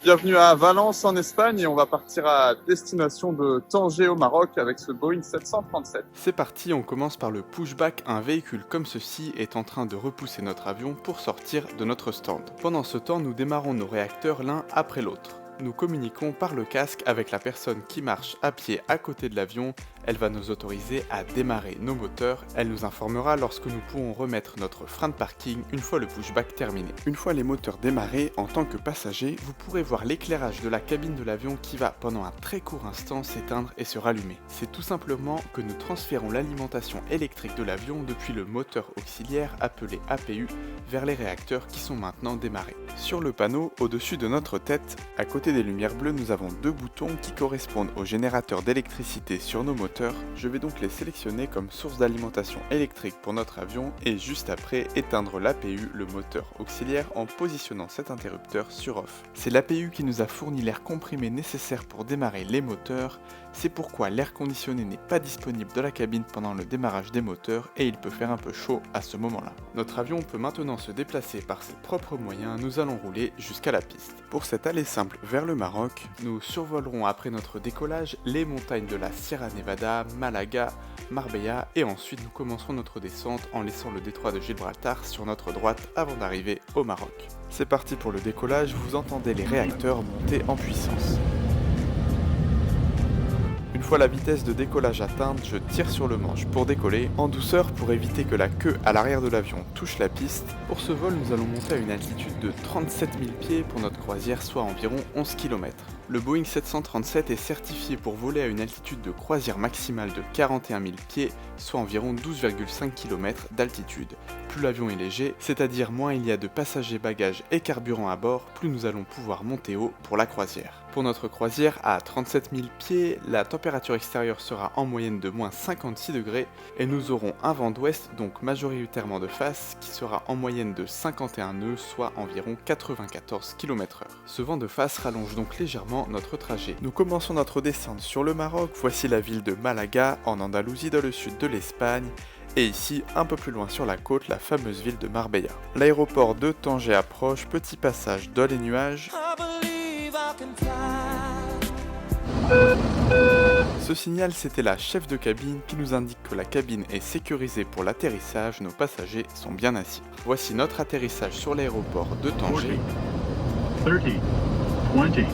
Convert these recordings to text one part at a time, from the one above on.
Bienvenue à Valence en Espagne et on va partir à destination de Tanger au Maroc avec ce Boeing 737. C'est parti, on commence par le pushback. Un véhicule comme ceci est en train de repousser notre avion pour sortir de notre stand. Pendant ce temps, nous démarrons nos réacteurs l'un après l'autre. Nous communiquons par le casque avec la personne qui marche à pied à côté de l'avion. Elle va nous autoriser à démarrer nos moteurs. Elle nous informera lorsque nous pourrons remettre notre frein de parking une fois le pushback terminé. Une fois les moteurs démarrés, en tant que passager, vous pourrez voir l'éclairage de la cabine de l'avion qui va pendant un très court instant s'éteindre et se rallumer. C'est tout simplement que nous transférons l'alimentation électrique de l'avion depuis le moteur auxiliaire appelé APU vers les réacteurs qui sont maintenant démarrés. Sur le panneau, au-dessus de notre tête, à côté des lumières bleues, nous avons deux boutons qui correspondent aux générateurs d'électricité sur nos moteurs. Je vais donc les sélectionner comme source d'alimentation électrique pour notre avion et juste après éteindre l'APU, le moteur auxiliaire, en positionnant cet interrupteur sur off. C'est l'APU qui nous a fourni l'air comprimé nécessaire pour démarrer les moteurs. C'est pourquoi l'air conditionné n'est pas disponible dans la cabine pendant le démarrage des moteurs et il peut faire un peu chaud à ce moment-là. Notre avion peut maintenant se déplacer par ses propres moyens. Nous allons rouler jusqu'à la piste. Pour cette allée simple vers le Maroc, nous survolerons après notre décollage les montagnes de la Sierra Nevada, Malaga, Marbella et ensuite nous commencerons notre descente en laissant le détroit de Gibraltar sur notre droite avant d'arriver au Maroc. C'est parti pour le décollage, vous entendez les réacteurs monter en puissance. Une fois la vitesse de décollage atteinte, je tire sur le manche pour décoller en douceur pour éviter que la queue à l'arrière de l'avion touche la piste. Pour ce vol, nous allons monter à une altitude de 37 000 pieds pour notre croisière, soit environ 11 km. Le Boeing 737 est certifié pour voler à une altitude de croisière maximale de 41 000 pieds, soit environ 12,5 km d'altitude. Plus l'avion est léger, c'est-à-dire moins il y a de passagers, bagages et carburant à bord, plus nous allons pouvoir monter haut pour la croisière. Pour notre croisière, à 37 000 pieds, la température extérieure sera en moyenne de moins 56 degrés et nous aurons un vent d'ouest, donc majoritairement de face, qui sera en moyenne de 51 nœuds, soit environ 94 km/h. Ce vent de face rallonge donc légèrement notre trajet. Nous commençons notre descente sur le Maroc. Voici la ville de Malaga, en Andalousie, dans le sud de l'Espagne. Et ici, un peu plus loin sur la côte, la fameuse ville de Marbella. L'aéroport de Tanger approche, petit passage dans les nuages. Ce signal, c'était la chef de cabine qui nous indique que la cabine est sécurisée pour l'atterrissage, nos passagers sont bien assis. Voici notre atterrissage sur l'aéroport de Tanger. 40, 20, 10.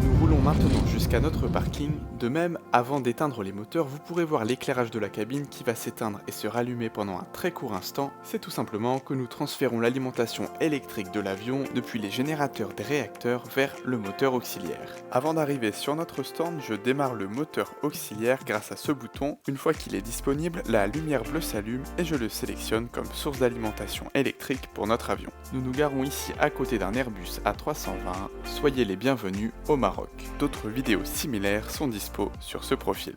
Nous roulons maintenant jusqu'à notre parking. De même, avant d'éteindre les moteurs, vous pourrez voir l'éclairage de la cabine qui va s'éteindre et se rallumer pendant un très court instant. C'est tout simplement que nous transférons l'alimentation électrique de l'avion depuis les générateurs des réacteurs vers le moteur auxiliaire. Avant d'arriver sur notre stand, je démarre le moteur auxiliaire grâce à ce bouton. Une fois qu'il est disponible, la lumière bleue s'allume et je le sélectionne comme source d'alimentation électrique pour notre avion. Nous nous garons ici à côté d'un Airbus A320. Soyez les bienvenus au Maroc. D'autres vidéos similaires sont dispo sur ce profil.